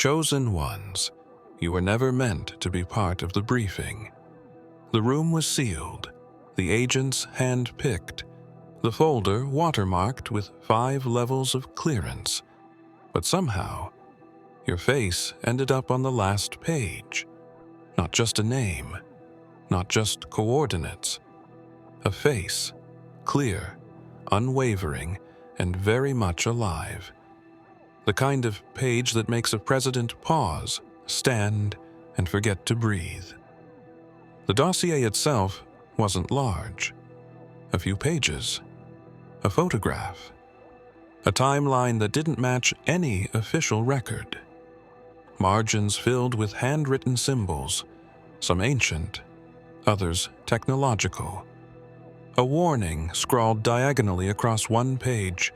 Chosen ones, you were never meant to be part of the briefing. The room was sealed, the agents hand-picked, the folder watermarked with 5 levels of clearance. But somehow, your face ended up on the last page. Not just a name, not just coordinates. A face, clear, unwavering, and very much alive. The kind of page that makes a president pause, stand, and forget to breathe. The dossier itself wasn't large. A few pages. A photograph. A timeline that didn't match any official record. Margins filled with handwritten symbols, some ancient, others technological. A warning scrawled diagonally across one page.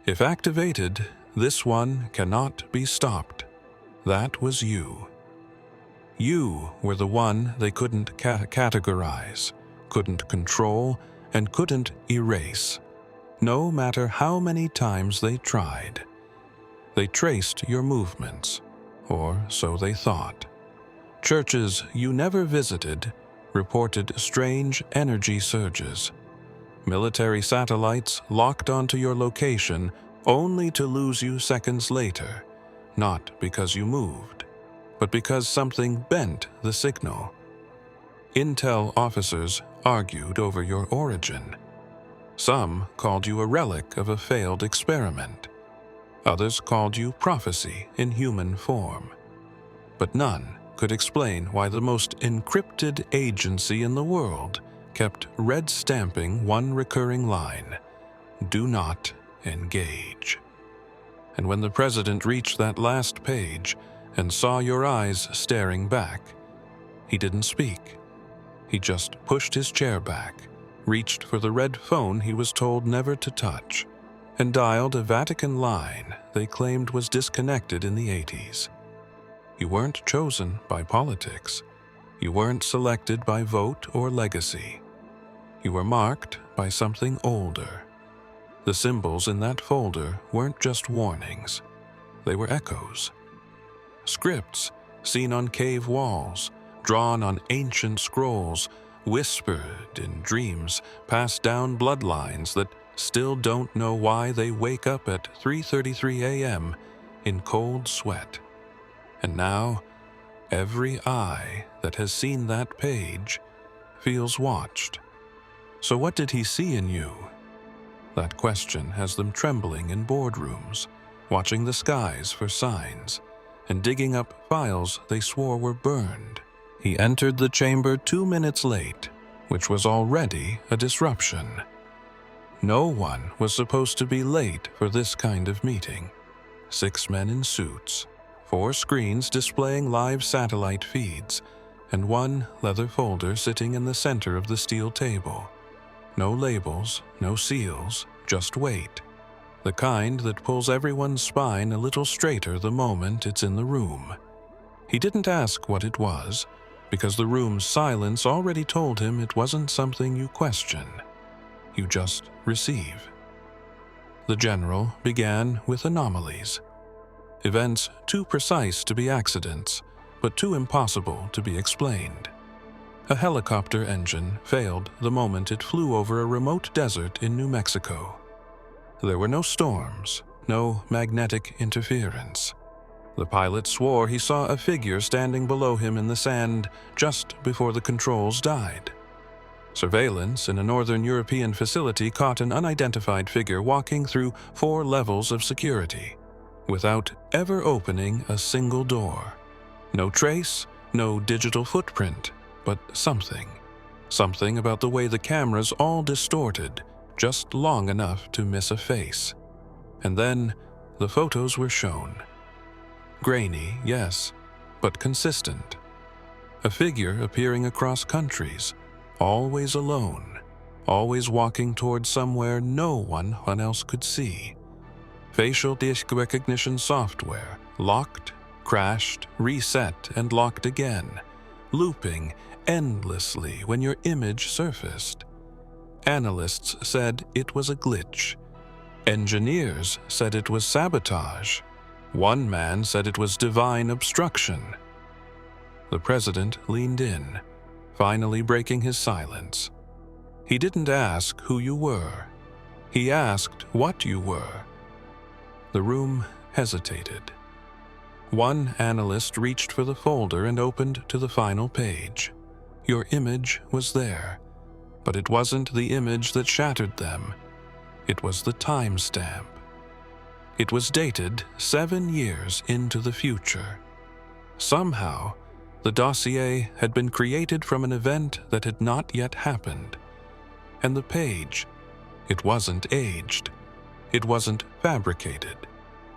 If activated, this one cannot be stopped. That was you. You were the one they couldn't categorize, couldn't control, and couldn't erase, no matter how many times they tried. They traced your movements, or so they thought. Churches you never visited reported strange energy surges. Military satellites locked onto your location only to lose you seconds later, not because you moved, but because something bent the signal. Intel officers argued over your origin. Some called you a relic of a failed experiment. Others called you prophecy in human form. But none could explain why the most encrypted agency in the world kept red stamping one recurring line: do not engage. And when the president reached that last page and saw your eyes staring back, he didn't speak. He just pushed his chair back, reached for the red phone he was told never to touch, and dialed a Vatican line they claimed was disconnected in the 80s. You weren't chosen by politics. You weren't selected by vote or legacy. You were marked by something older. The symbols in that folder weren't just warnings. They were echoes. Scripts seen on cave walls, drawn on ancient scrolls, whispered in dreams, passed down bloodlines that still don't know why they wake up at 3:33 a.m. in cold sweat. And now, every eye that has seen that page feels watched. So what did he see in you? That question has them trembling in boardrooms, watching the skies for signs, and digging up files they swore were burned. He entered the chamber 2 minutes late, which was already a disruption. No one was supposed to be late for this kind of meeting. 6 men in suits, 4 screens displaying live satellite feeds, and 1 leather folder sitting in the center of the steel table. No labels, no seals, just weight. The kind that pulls everyone's spine a little straighter the moment it's in the room. He didn't ask what it was, because the room's silence already told him it wasn't something you question. You just receive. The general began with anomalies. Events too precise to be accidents, but too impossible to be explained. A helicopter engine failed the moment it flew over a remote desert in New Mexico. There were no storms, no magnetic interference. The pilot swore he saw a figure standing below him in the sand just before the controls died. Surveillance in a northern European facility caught an unidentified figure walking through 4 levels of security, without ever opening a single door. No trace, no digital footprint, but something. Something about the way the cameras all distorted, just long enough to miss a face. And then the photos were shown. Grainy, yes, but consistent. A figure appearing across countries, always alone, always walking toward somewhere no one else could see. Facial recognition software, locked, crashed, reset, and locked again, looping endlessly when your image surfaced. Analysts said it was a glitch. Engineers said it was sabotage. One man said it was divine obstruction. The president leaned in, finally breaking his silence. He didn't ask who you were. He asked what you were. The room hesitated. One analyst reached for the folder and opened to the final page. Your image was there, but it wasn't the image that shattered them. It was the timestamp. It was dated 7 years into the future. Somehow, the dossier had been created from an event that had not yet happened. And the page, it wasn't aged. It wasn't fabricated.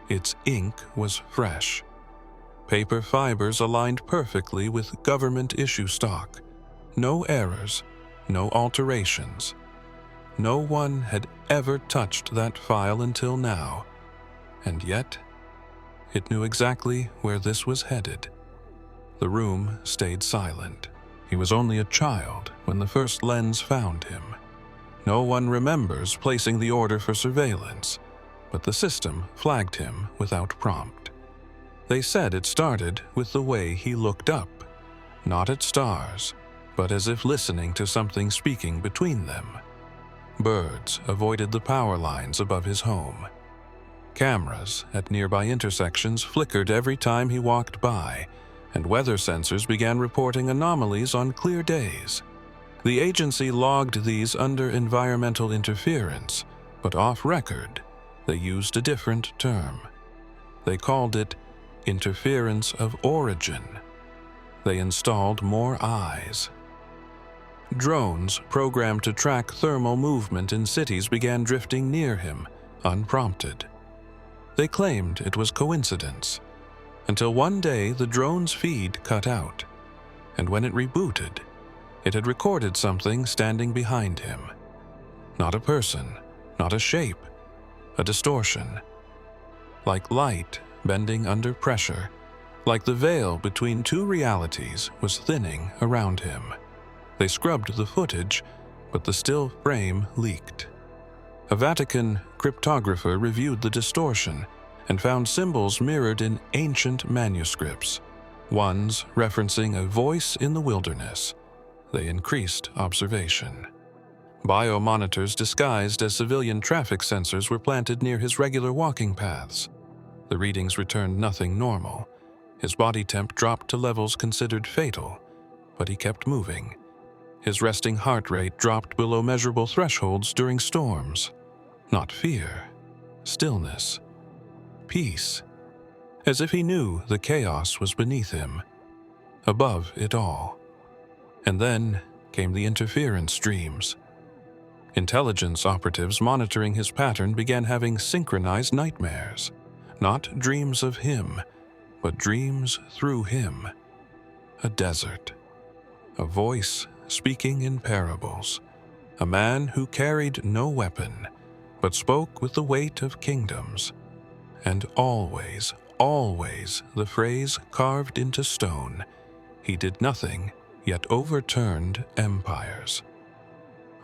Its ink was fresh. Paper fibers aligned perfectly with government issue stock. No errors, no alterations. No one had ever touched that file until now. And yet, it knew exactly where this was headed. The room stayed silent. He was only a child when the first lens found him. No one remembers placing the order for surveillance, but the system flagged him without prompt. They said it started with the way he looked up, not at stars, but as if listening to something speaking between them. Birds avoided the power lines above his home. Cameras at nearby intersections flickered every time he walked by, and weather sensors began reporting anomalies on clear days. The agency logged these under environmental interference, but off-record, they used a different term. They called it interference of origin. They installed more eyes. Drones programmed to track thermal movement in cities began drifting near him, unprompted. They claimed it was coincidence, until one day the drone's feed cut out, and when it rebooted, it had recorded something standing behind him. Not a person, not a shape, a distortion. Like light bending under pressure, like the veil between two realities was thinning around him. They scrubbed the footage, but the still frame leaked. A Vatican cryptographer reviewed the distortion and found symbols mirrored in ancient manuscripts, ones referencing a voice in the wilderness. They increased observation. Biomonitors disguised as civilian traffic sensors were planted near his regular walking paths. The readings returned nothing normal. His body temp dropped to levels considered fatal, but he kept moving. His resting heart rate dropped below measurable thresholds during storms. Not fear, stillness, peace, as if he knew the chaos was beneath him, above it all. And then came the interference streams. Intelligence operatives monitoring his pattern began having synchronized nightmares, not dreams of him, but dreams through him. A desert, a voice speaking in parables, a man who carried no weapon, but spoke with the weight of kingdoms, and always, always the phrase carved into stone, he did nothing, yet overturned empires.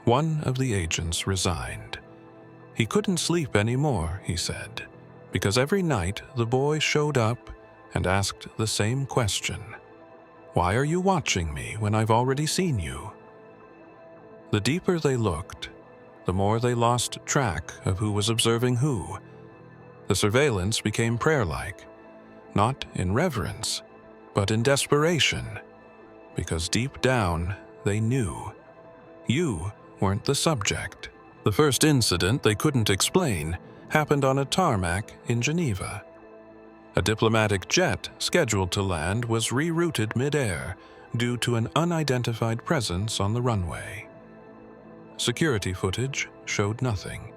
One of the agents resigned. He couldn't sleep anymore, he said, because every night the boy showed up and asked the same question. Why are you watching me when I've already seen you? The deeper they looked, the more they lost track of who was observing who. The surveillance became prayer-like, not in reverence, but in desperation, because deep down they knew. You weren't the subject. The first incident they couldn't explain happened on a tarmac in Geneva. A diplomatic jet scheduled to land was rerouted mid-air due to an unidentified presence on the runway. Security footage showed nothing.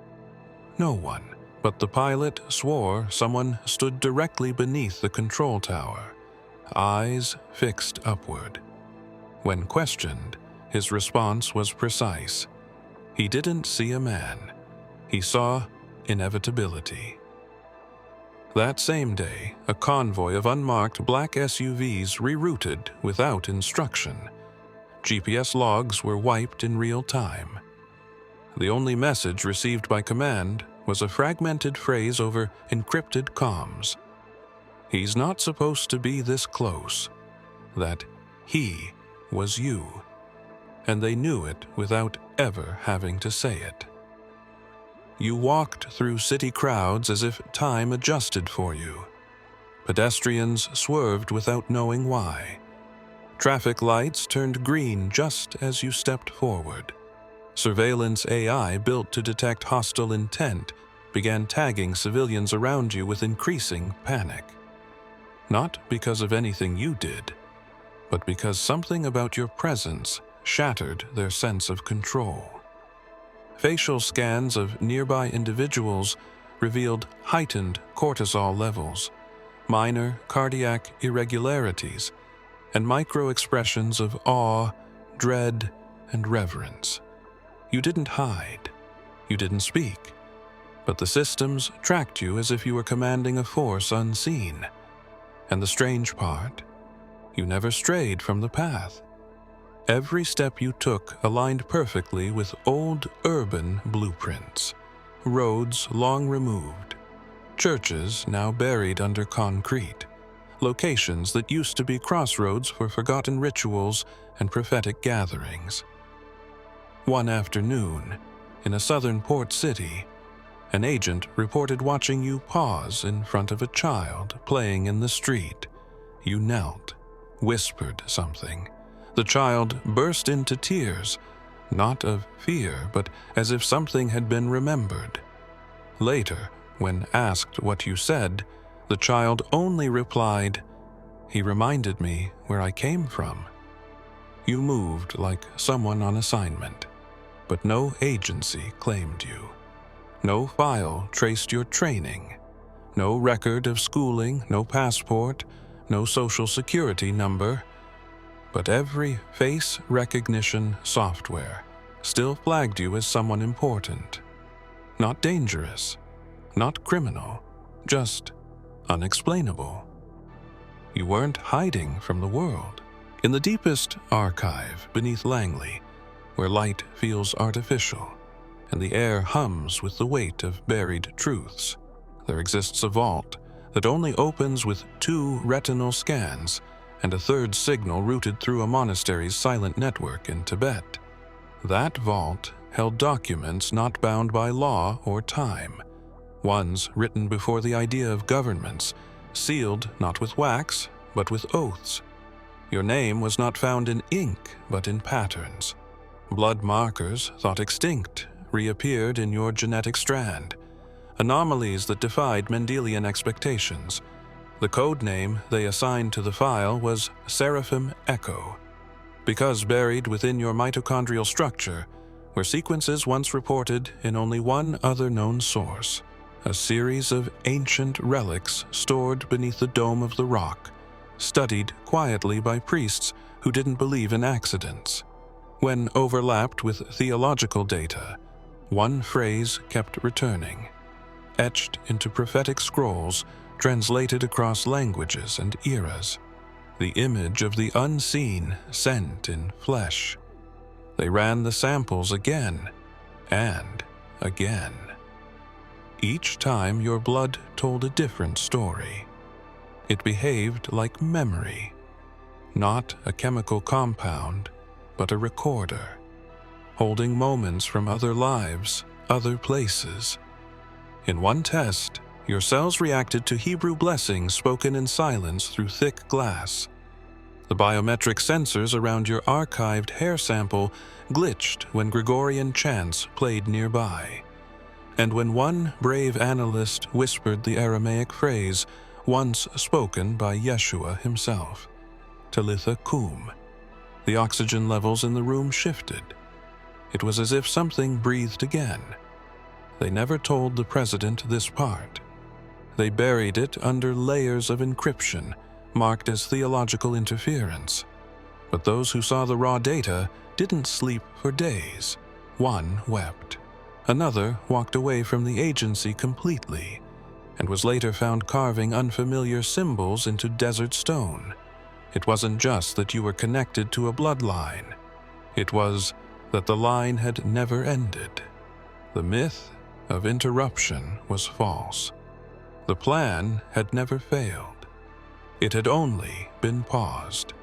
No one, but the pilot swore someone stood directly beneath the control tower, eyes fixed upward. When questioned, his response was precise. He didn't see a man. He saw inevitability. That same day, a convoy of unmarked black SUVs rerouted without instruction. GPS logs were wiped in real time. The only message received by command was a fragmented phrase over encrypted comms. He's not supposed to be this close. That he was you. And they knew it without ever having to say it. You walked through city crowds as if time adjusted for you. Pedestrians swerved without knowing why. Traffic lights turned green just as you stepped forward. Surveillance AI built to detect hostile intent began tagging civilians around you with increasing panic. Not because of anything you did, but because something about your presence shattered their sense of control. Facial scans of nearby individuals revealed heightened cortisol levels, minor cardiac irregularities, and micro-expressions of awe, dread, and reverence. You didn't hide. You didn't speak. But the systems tracked you as if you were commanding a force unseen. And the strange part, you never strayed from the path. Every step you took aligned perfectly with old urban blueprints, roads long removed, churches now buried under concrete, locations that used to be crossroads for forgotten rituals and prophetic gatherings. One afternoon, in a southern port city, an agent reported watching you pause in front of a child playing in the street. You knelt, whispered something. The child burst into tears, not of fear, but as if something had been remembered. Later, when asked what you said, the child only replied, "He reminded me where I came from." You moved like someone on assignment, but no agency claimed you. No file traced your training. No record of schooling, no passport, no social security number. But every face recognition software still flagged you as someone important. Not dangerous, not criminal, just unexplainable. You weren't hiding from the world. In the deepest archive beneath Langley, where light feels artificial and the air hums with the weight of buried truths, there exists a vault that only opens with 2 retinal scans and a 3rd signal routed through a monastery's silent network in Tibet. That vault held documents not bound by law or time, ones written before the idea of governments, sealed not with wax, but with oaths. Your name was not found in ink, but in patterns. Blood markers, thought extinct, reappeared in your genetic strand, anomalies that defied Mendelian expectations. The code name they assigned to the file was Seraphim Echo, because buried within your mitochondrial structure were sequences once reported in only one other known source, a series of ancient relics stored beneath the dome of the rock, studied quietly by priests who didn't believe in accidents. When overlapped with theological data, one phrase kept returning, etched into prophetic scrolls translated across languages and eras, the image of the unseen sent in flesh. They ran the samples again and again. Each time your blood told a different story. It behaved like memory, not a chemical compound, but a recorder, holding moments from other lives, other places. In one test, your cells reacted to Hebrew blessings spoken in silence through thick glass. The biometric sensors around your archived hair sample glitched when Gregorian chants played nearby. And when one brave analyst whispered the Aramaic phrase once spoken by Yeshua himself, Talitha Kum, the oxygen levels in the room shifted. It was as if something breathed again. They never told the president this part. They buried it under layers of encryption, marked as theological interference. But those who saw the raw data didn't sleep for days. One wept. Another walked away from the agency completely, and was later found carving unfamiliar symbols into desert stone. It wasn't just that you were connected to a bloodline. It was that the line had never ended. The myth of interruption was false. The plan had never failed. It had only been paused,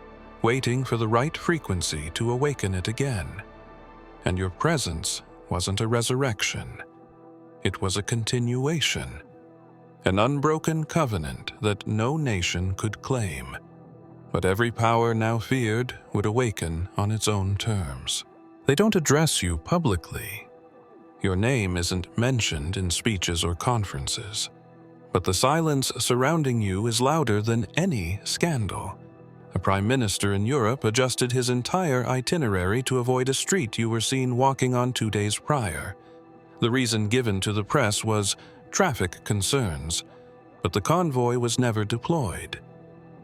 waiting for the right frequency to awaken it again. And your presence wasn't a resurrection. It was a continuation, an unbroken covenant that no nation could claim. But every power now feared would awaken on its own terms. They don't address you publicly. Your name isn't mentioned in speeches or conferences. But the silence surrounding you is louder than any scandal. A prime minister in Europe adjusted his entire itinerary to avoid a street you were seen walking on 2 days prior. The reason given to the press was traffic concerns, but the convoy was never deployed.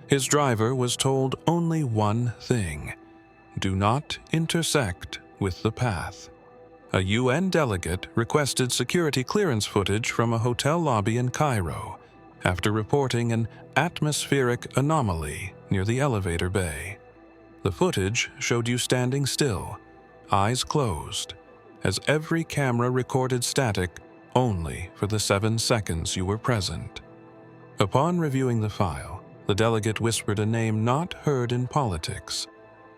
His driver was told only one thing: do not intersect with the path. A UN delegate requested security clearance footage from a hotel lobby in Cairo after reporting an atmospheric anomaly near the elevator bay. The footage showed you standing still, eyes closed, as every camera recorded static only for the 7 seconds you were present. Upon reviewing the file, the delegate whispered a name not heard in politics,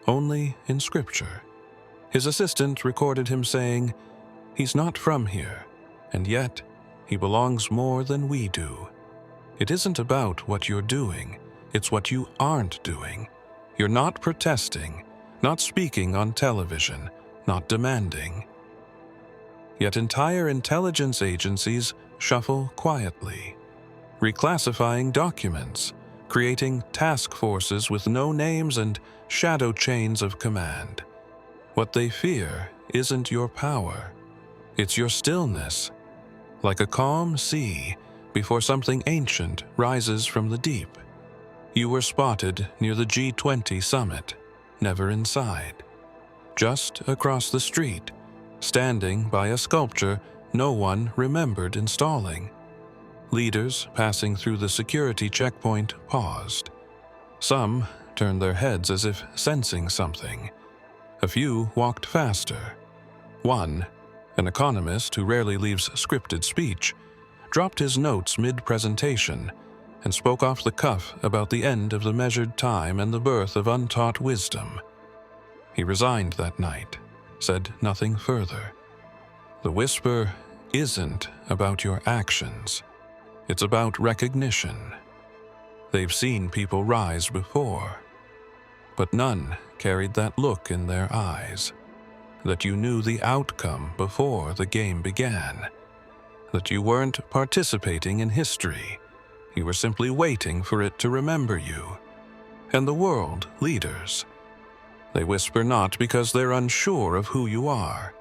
only in scripture. His assistant recorded him saying, "He's not from here, and yet he belongs more than we do." It isn't about what you're doing, it's what you aren't doing. You're not protesting, not speaking on television, not demanding. Yet entire intelligence agencies shuffle quietly, reclassifying documents, creating task forces with no names and shadow chains of command. What they fear isn't your power, it's your stillness, like a calm sea before something ancient rises from the deep. You were spotted near the G20 summit, never inside. Just across the street, standing by a sculpture no one remembered installing. Leaders passing through the security checkpoint paused. Some turned their heads as if sensing something. A few walked faster. One, an economist who rarely leaves scripted speech, dropped his notes mid-presentation and spoke off the cuff about the end of the measured time and the birth of untaught wisdom. He resigned that night, said nothing further. The whisper isn't about your actions. It's about recognition. They've seen people rise before, but none carried that look in their eyes, that you knew the outcome before the game began, that you weren't participating in history, you were simply waiting for it to remember you. And the world leaders, they whisper not because they're unsure of who you are,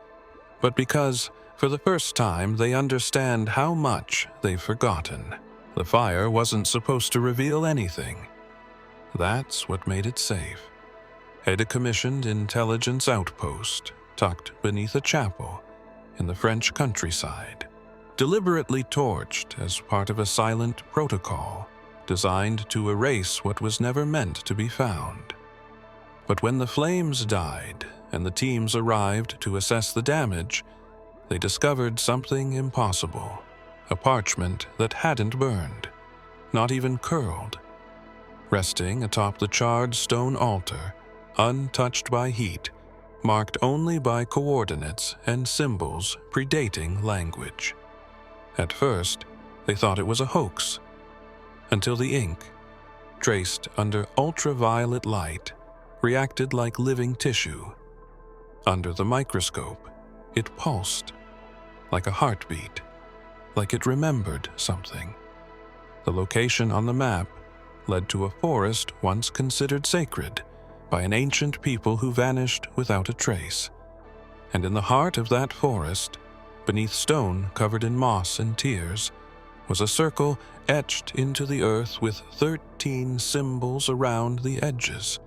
but because, for the first time, they understand how much they've forgotten. The fire wasn't supposed to reveal anything. That's what made it safe. A commissioned intelligence outpost tucked beneath a chapel in the French countryside, deliberately torched as part of a silent protocol designed to erase what was never meant to be found. But when the flames died and the teams arrived to assess the damage, they discovered something impossible: a parchment that hadn't burned, not even curled. Resting atop the charred stone altar, untouched by heat, marked only by coordinates and symbols predating language. At first, they thought it was a hoax, until the ink, traced under ultraviolet light, reacted like living tissue. Under the microscope, it pulsed, like a heartbeat, like it remembered something. The location on the map led to a forest once considered sacred by an ancient people who vanished without a trace. And in the heart of that forest, beneath stone covered in moss and tears, was a circle etched into the earth with 13 symbols around the edges.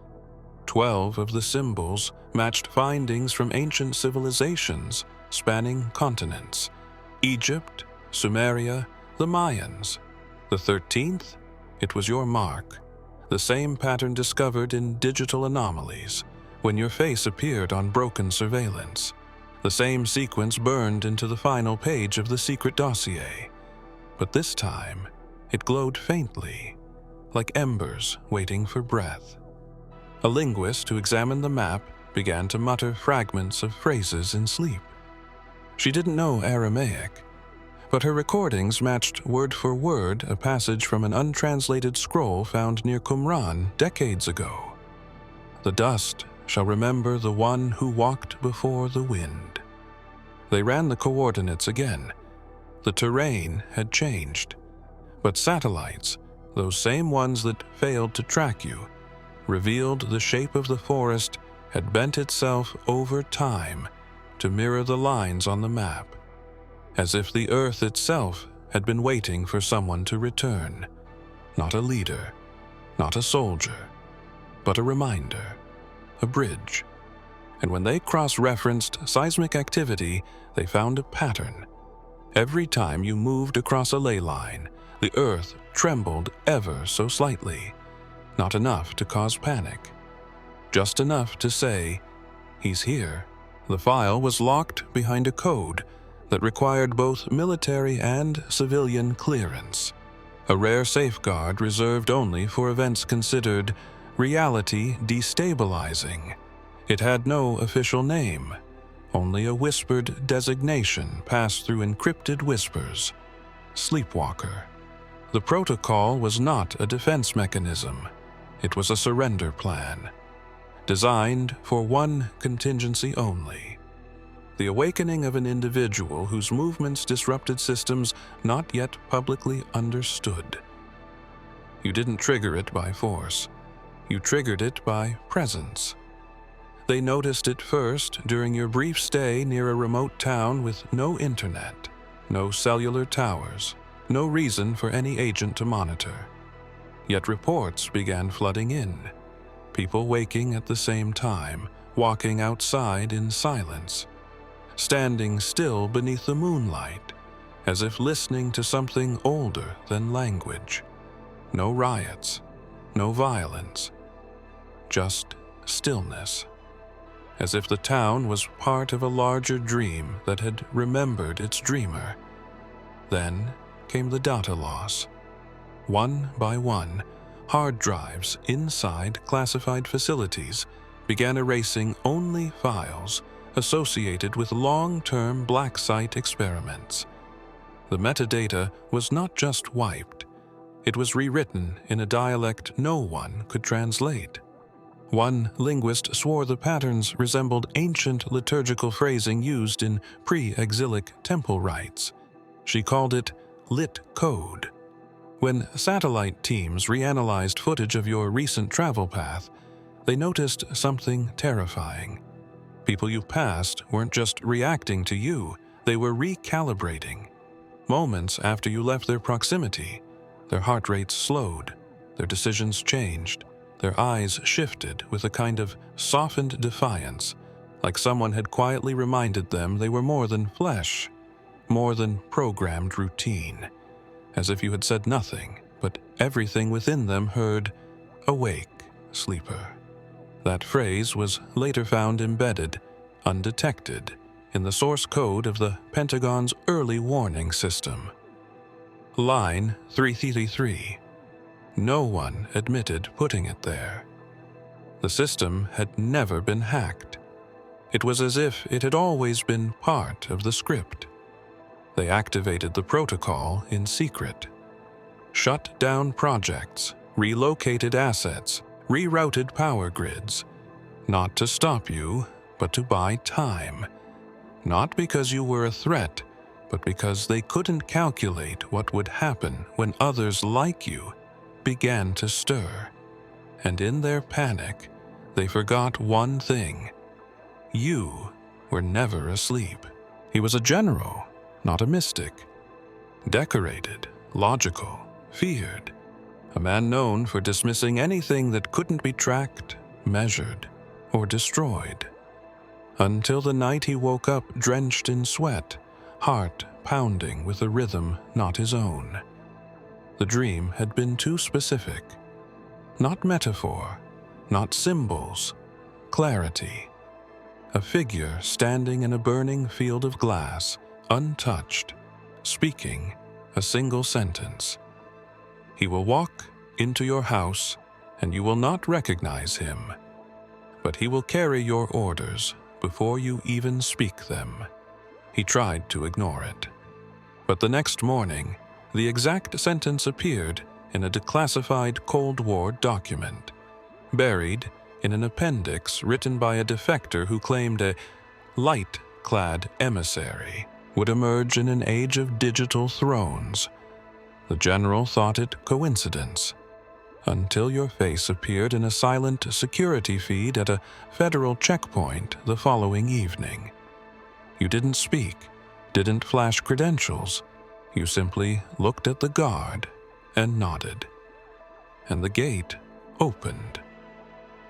12 of the symbols matched findings from ancient civilizations spanning continents: Egypt, Sumeria, the Mayans. The 13th, it was your mark, the same pattern discovered in digital anomalies when your face appeared on broken surveillance, the same sequence burned into the final page of the secret dossier. But this time, it glowed faintly, like embers waiting for breath. A linguist who examined the map began to mutter fragments of phrases in sleep. She didn't know Aramaic, but her recordings matched word for word a passage from an untranslated scroll found near Qumran decades ago. "The dust shall remember the one who walked before the wind." They ran the coordinates again. The terrain had changed, but satellites, those same ones that failed to track you, revealed the shape of the forest had bent itself over time to mirror the lines on the map, as if the earth itself had been waiting for someone to return. Not a leader, not a soldier, but a reminder, a bridge. And when they cross-referenced seismic activity, they found a pattern. Every time you moved across a ley line, the earth trembled ever so slightly. Not enough to cause panic. Just enough to say, "He's here." The file was locked behind a code that required both military and civilian clearance, a rare safeguard reserved only for events considered reality destabilizing. It had no official name, only a whispered designation passed through encrypted whispers: Sleepwalker. The protocol was not a defense mechanism. It was a surrender plan, designed for one contingency only: the awakening of an individual whose movements disrupted systems not yet publicly understood. You didn't trigger it by force. You triggered it by presence. They noticed it first during your brief stay near a remote town with no internet, no cellular towers, no reason for any agent to monitor. Yet reports began flooding in. People waking at the same time, walking outside in silence, standing still beneath the moonlight, as if listening to something older than language. No riots, no violence, just stillness, as if the town was part of a larger dream that had remembered its dreamer. Then came the data loss. One by one, hard drives inside classified facilities began erasing only files associated with long-term black site experiments. The metadata was not just wiped, it was rewritten in a dialect no one could translate. One linguist swore the patterns resembled ancient liturgical phrasing used in pre-exilic temple rites. She called it lit code. When satellite teams reanalyzed footage of your recent travel path, they noticed something terrifying. People you passed weren't just reacting to you, they were recalibrating. Moments after you left their proximity, their heart rates slowed, their decisions changed, their eyes shifted with a kind of softened defiance, like someone had quietly reminded them they were more than flesh, more than programmed routine. As if you had said nothing, but everything within them heard, "Awake, sleeper." That phrase was later found embedded, undetected, in the source code of the Pentagon's early warning system. Line 333. No one admitted putting it there. The system had never been hacked. It was as if it had always been part of the script. They activated the protocol in secret, shut down projects, relocated assets, rerouted power grids, not to stop you, but to buy time. Not because you were a threat, but because they couldn't calculate what would happen when others like you began to stir. And in their panic, they forgot one thing: you were never asleep. He was a general, not a mystic. Decorated, logical, feared. A man known for dismissing anything that couldn't be tracked, measured, or destroyed. Until the night he woke up drenched in sweat, heart pounding with a rhythm not his own. The dream had been too specific. Not metaphor, not symbols, clarity. A figure standing in a burning field of glass, untouched, speaking a single sentence. He will walk into your house, and you will not recognize him. But he will carry your orders before you even speak them." He tried to ignore it. But the next morning, the exact sentence appeared in a declassified Cold War document, buried in an appendix written by a defector who claimed a light-clad emissary would emerge in an age of digital thrones. The general thought it coincidence, until your face appeared in a silent security feed at a federal checkpoint the following evening. You didn't speak, didn't flash credentials. You simply looked at the guard and nodded. And the gate opened.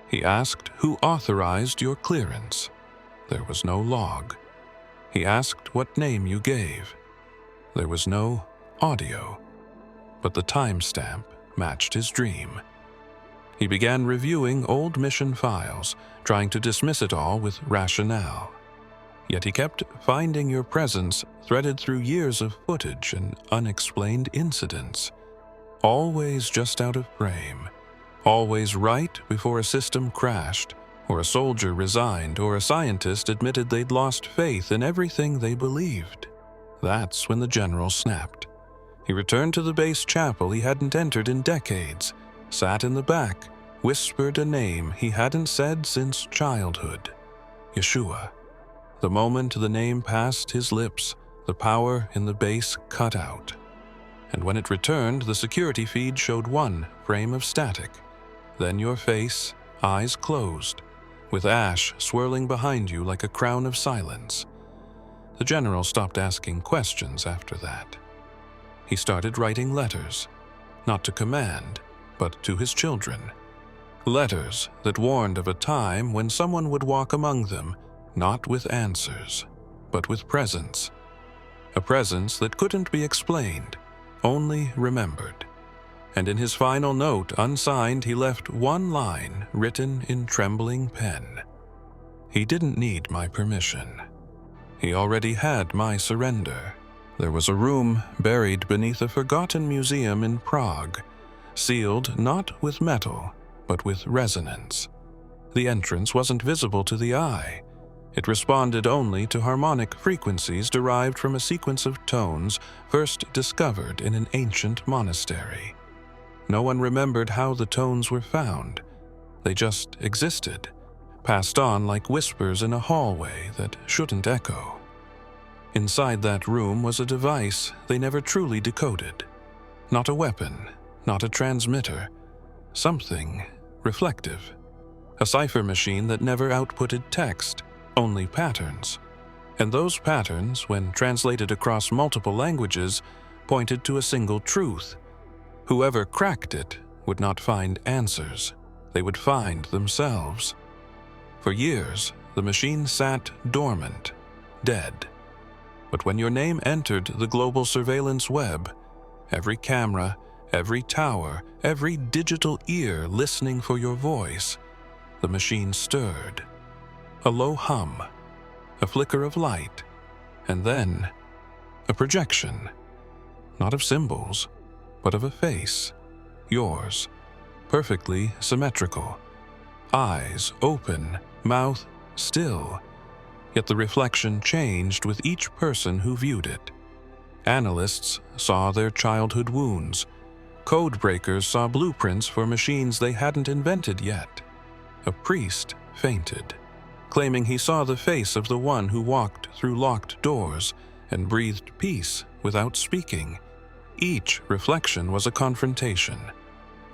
He asked who authorized your clearance. There was no log. He asked what name you gave. There was no audio, but the timestamp matched his dream. He began reviewing old mission files, trying to dismiss it all with rationale. Yet he kept finding your presence threaded through years of footage and unexplained incidents. Always just out of frame. Always right before a system crashed, or a soldier resigned, or a scientist admitted they'd lost faith in everything they believed. That's when the general snapped. He returned to the base chapel he hadn't entered in decades, sat in the back, whispered a name he hadn't said since childhood. Yeshua. The moment the name passed his lips, the power in the base cut out. And when it returned, the security feed showed one frame of static. Then your face, eyes closed, with ash swirling behind you like a crown of silence. The general stopped asking questions after that. He started writing letters, not to command, but to his children. Letters that warned of a time when someone would walk among them, not with answers, but with presence. A presence that couldn't be explained, only remembered. And in his final note, unsigned, he left one line written in trembling pen. He didn't need my permission. He already had my surrender. There was a room buried beneath a forgotten museum in Prague, sealed not with metal, but with resonance. The entrance wasn't visible to the eye. It responded only to harmonic frequencies derived from a sequence of tones first discovered in an ancient monastery. No one remembered how the tones were found. They just existed, passed on like whispers in a hallway that shouldn't echo. Inside that room was a device they never truly decoded. Not a weapon, not a transmitter. Something reflective. A cipher machine that never outputted text, only patterns. And those patterns, when translated across multiple languages, pointed to a single truth. Whoever cracked it would not find answers. They would find themselves. For years, the machine sat dormant, dead. But when your name entered the global surveillance web, every camera, every tower, every digital ear listening for your voice, the machine stirred. A low hum, a flicker of light, and then a projection, not of symbols, but of a face, yours, perfectly symmetrical, eyes open, mouth still. Yet the reflection changed with each person who viewed it. Analysts saw their childhood wounds. Code breakers saw blueprints for machines they hadn't invented yet. A priest fainted, claiming he saw the face of the one who walked through locked doors and breathed peace without speaking. Each reflection was a confrontation,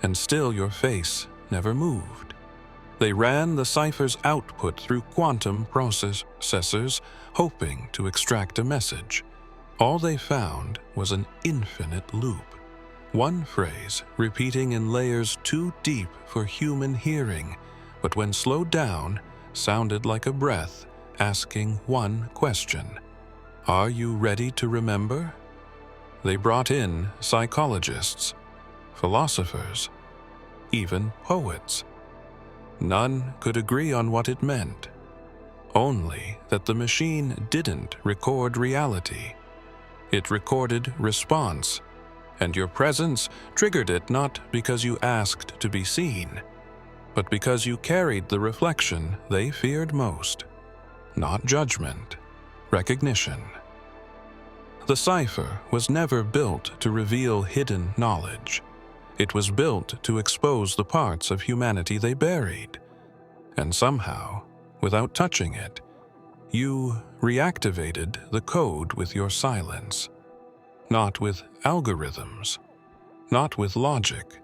and still your face never moved. They ran the cipher's output through quantum processors, hoping to extract a message. All they found was an infinite loop. One phrase repeating in layers too deep for human hearing, but when slowed down, sounded like a breath asking one question. Are you ready to remember? They brought in psychologists, philosophers, even poets. None could agree on what it meant, only that the machine didn't record reality. It recorded response, and your presence triggered it not because you asked to be seen, but because you carried the reflection they feared most. Not judgment, recognition. The cipher was never built to reveal hidden knowledge. It was built to expose the parts of humanity they buried. And somehow, without touching it, you reactivated the code with your silence. Not with algorithms, not with logic,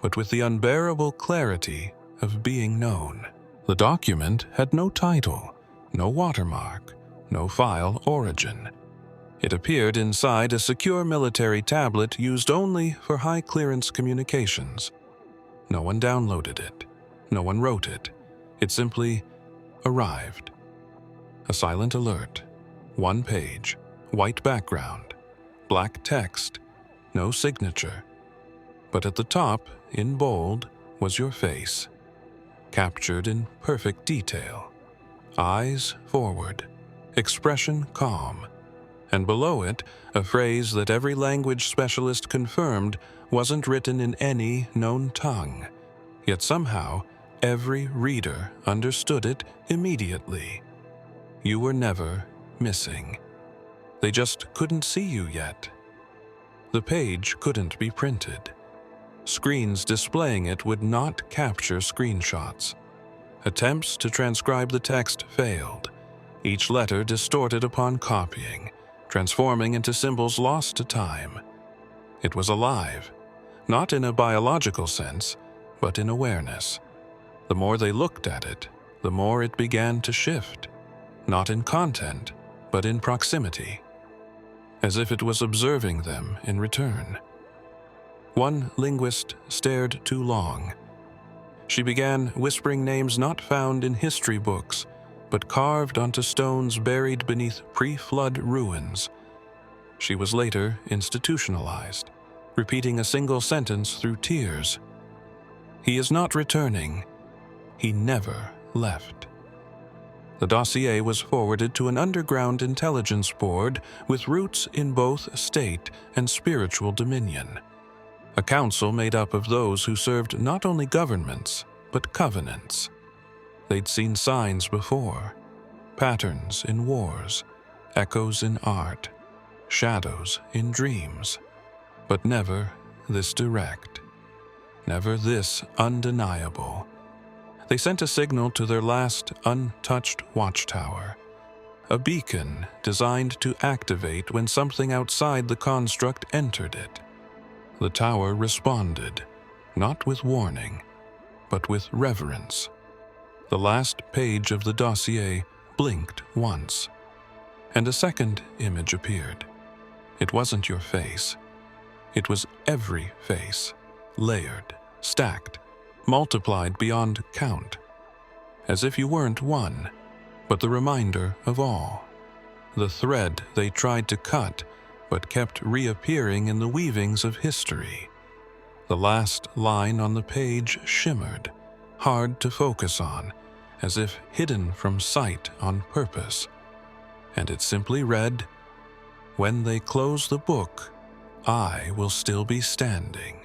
but with the unbearable clarity of being known. The document had no title, no watermark, no file origin. It appeared inside a secure military tablet used only for high-clearance communications. No one downloaded it. No one wrote it. It simply arrived. A silent alert. 1 page, white background, black text, no signature. But at the top, in bold, was your face, captured in perfect detail. Eyes forward, expression calm, and below it, a phrase that every language specialist confirmed wasn't written in any known tongue. Yet somehow, every reader understood it immediately. You were never missing. They just couldn't see you yet. The page couldn't be printed. Screens displaying it would not capture screenshots. Attempts to transcribe the text failed, each letter distorted upon copying, transforming into symbols lost to time. It was alive, not in a biological sense, but in awareness. The more they looked at it, the more it began to shift, not in content, but in proximity, as if it was observing them in return. One linguist stared too long. She began whispering names not found in history books, but carved onto stones buried beneath pre-flood ruins. She was later institutionalized, repeating a single sentence through tears. He is not returning. He never left. The dossier was forwarded to an underground intelligence board with roots in both state and spiritual dominion. A council made up of those who served not only governments, but covenants. They'd seen signs before, patterns in wars, echoes in art, shadows in dreams, but never this direct, never this undeniable. They sent a signal to their last untouched watchtower, a beacon designed to activate when something outside the construct entered it. The tower responded, not with warning, but with reverence. The last page of the dossier blinked once, and a second image appeared. It wasn't your face. It was every face, layered, stacked, multiplied beyond count, as if you weren't one, but the reminder of all. The thread they tried to cut, but kept reappearing in the weavings of history. The last line on the page shimmered, hard to focus on, as if hidden from sight on purpose, and it simply read, "When they close the book, I will still be standing."